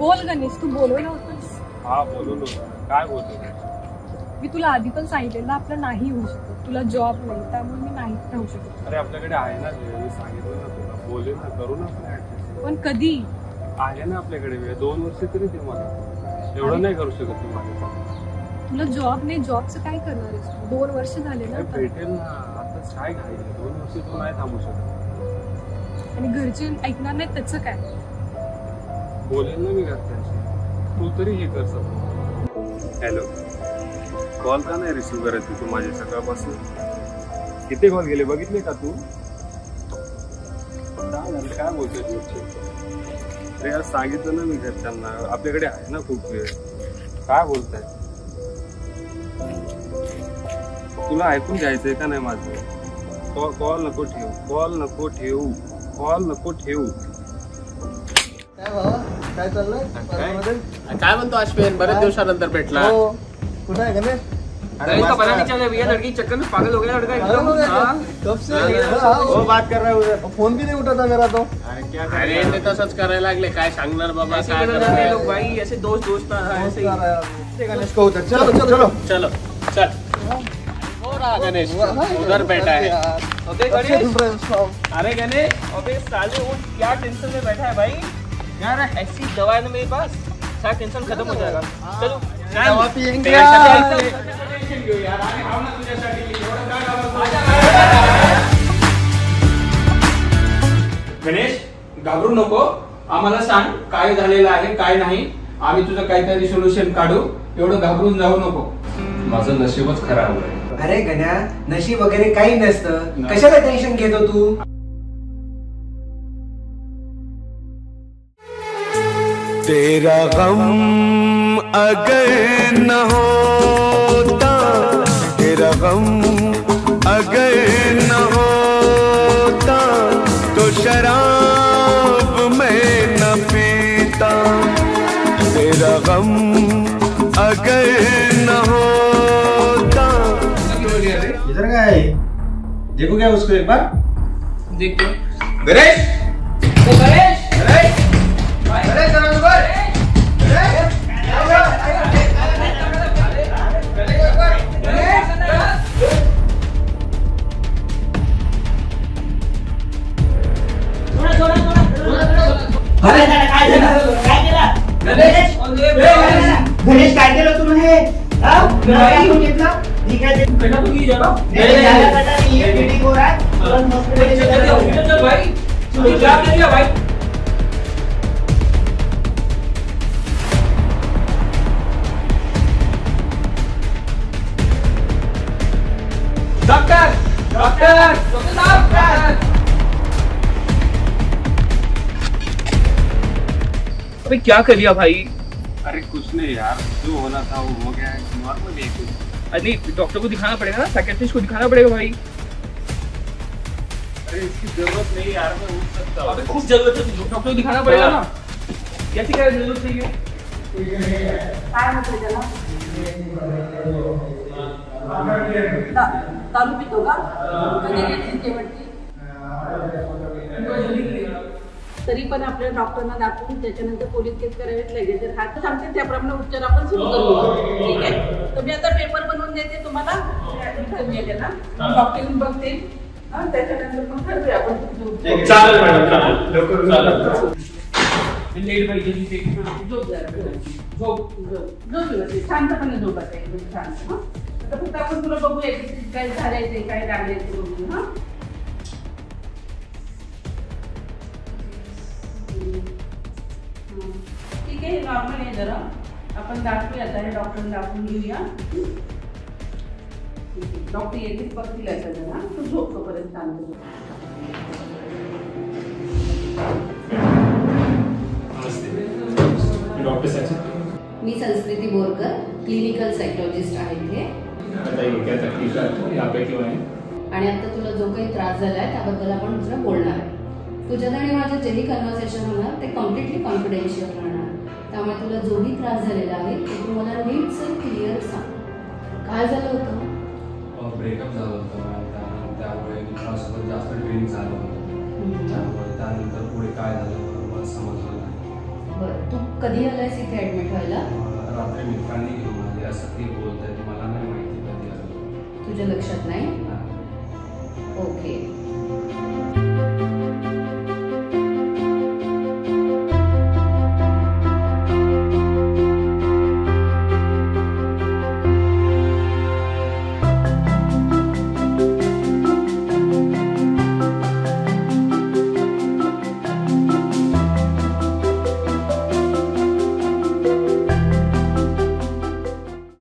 बोल गणेश, तू बोलवलं होतंस. हा बोलवलं होतं. काय बोलतो? मी तुला आधी पण सांगितलेलं आपलं नाही होऊ शकत, तुला जॉब नाही, त्यामुळे मी नाही राहू शकत. अरे आपल्याकडे आहे ना वेळ, मी सांगितलं ना तुला, बोले ना, करू ना आपण ऍडजस्ट. पण कधी आहे ना आपल्याकडे वेळ, 2 वर्ष तरी दे मला. एवढं नाही करू शकत तू माझ्यासाठी. तुला जॉब नाही, जॉबचं काय करणार आहेस तू? 2 वर्ष झाले ना. भेटेल ना, आताच काय घायचं, 2 वर्ष तू नाही थांबू शकत. आणि घरचे ऐकणार नाही त्याचं काय? बोलेल ना मी घरच्यांशी, तू तरी हे कर सगळं. हॅलो, कॉल का नाही रिसिव्ह करत तू माझे सकाळपासून? किती कॉल गेले बघितले का तू? काय बोलतोय तू? अरे यार सांगितलं ना मी घरच्यांना, आपल्याकडे आहे ना खूप वेळ. काय बोलताय? तुला ऐकून घ्यायचंय का नाही माझं? कॉल नको ठेवू, कॉल नको ठेवू, कॉल नको ठेवू. काय बाबा, काय चाललंय? काय म्हणतो अश्विन, बरेच दिवसानंतर भेटला. कुठं आहे गणेश? अरे इसका पता नहीं चला भैया, लड़की चक्कर में पागल हो गया लड़का एकदम. कब से वो बात कर रहा है उधर. फोन भी नहीं उठाता मेरा तो. अरे ते तसंच करायला लागले, काय सांगणार बाबा. ऐसे बदल रहे लोग भाई, ऐसे दोस्त दोस्त ऐसे ही. गणेश को उधर चलो चलो चलो चलो चल. हो रहा गणेश उधर बैठा है. अबे गणेश, अरे गणेश, अबे साले वो क्या टेंशन में बैठा है भाई. यार ऐसी दवा है ना मेरे पास, सारा टेंशन खत्म हो जाएगा. चलो दवा पियेंगे. गणेश घाबरू नको, आम्हाला सांग काय झालेलं आहे काय नाही, आम्ही तुझं काहीतरी सोल्युशन काढू. एवढं घाबरून जाऊ नको. माझं नशीबच खराब आहे. अरे गण्या, नशीब वगैरे काही नसतं, कशाला टेन्शन घेतो तू? तेरा गम अगर न होता, तेरा गम अगर न होता, तो शराब मैं न पीता. तेरा गम अगर न होता. इधर काय देखो क्या उसको एक बार देखो. गणेश, गणेश, गणेश, अरे जरा उधर. गणेश काय केलं तू? हे घेतला ठीक आहे. भाई डॉक्टर, डॉक्टर, डॉक्टर. अबे क्या कर लिया भाई? अरे कुछ नहीं यार, जो होना था वो हो गया है, नॉर्मल है कुछ. अरे डॉक्टर को दिखाना पड़ेगा ना, साइकियाट्रिस्ट को दिखाना पड़ेगा भाई. अरे इसकी जरूरत नहीं यार, मैं उठ सकता हूँ. अबे खूब जरूरत है, डॉक्टर को दिखाना पड़ेगा ना. कैसे क्या जरूरत नहीं है? दारू पितो का? तरी पण आपल्या डॉक्टरना दाखवून त्याच्यानंतर पोलीस केस करावेच लागेल. जर हात सांगते त्याप्रमाणे उपचार आपण सुरू करू. ठीक आहे, तर मी आता पेपर बनवून देते तुम्हाला, देते ना, डॉक्टर येऊन बघते, त्याच्यानंतर मग ठरवूया आपण. चालेल मॅडम, लवकर लेट पाहिजे. झोप जरा, झोप झोप शांतपणे झोपायचं एकदम शांत. आता फक्त आपण तुला बघूया की काय झालंय ते काय लागलंय ते बघू. हा ठीक आहे, नॉर्मल आहे जरा. आपण दाखवूया आता, हे डॉक्टरने दाखवून घेऊया. डॉक्टर येतेच बघतील असं जरा. तू झोप तोपर्यंत शांत झोप. डॉक्टर सचिन, मी संस्कृती बोरकर, क्लिनिकल सायकोलॉजिस्ट आहे इथे. क्या तकलीफ है, यहाँ पे क्यों आहे? आणि आता तुला जो काही त्रास झालाय त्याबद्दल आपण दुसरा बोलणार आहे. तुझ्यात आणि माझं जेही कन्व्हर्सेशन होणार ते कम्प्लिटली कॉन्फिडेन्शियल राहणार. त्यामुळे तुला जोही त्रास झालेला आहे ते तू मला नीटसर क्लिअर सांग. काय झालं होतं? ब्रेकअप झालं होतं, त्यामुळे जास्त ड्रिंक झालं होतं. त्यामुळे त्यानंतर पुढे काय झालं मला समजलं नाही. बरं, तू कधी आलायस इथे ऍडमिट व्हायला? रात्री मित्रांनी घेऊन आले असं ते बोलत आहेत, मला नाही माहिती कधी आलं. तुझ्या लक्षात नाही? ओके.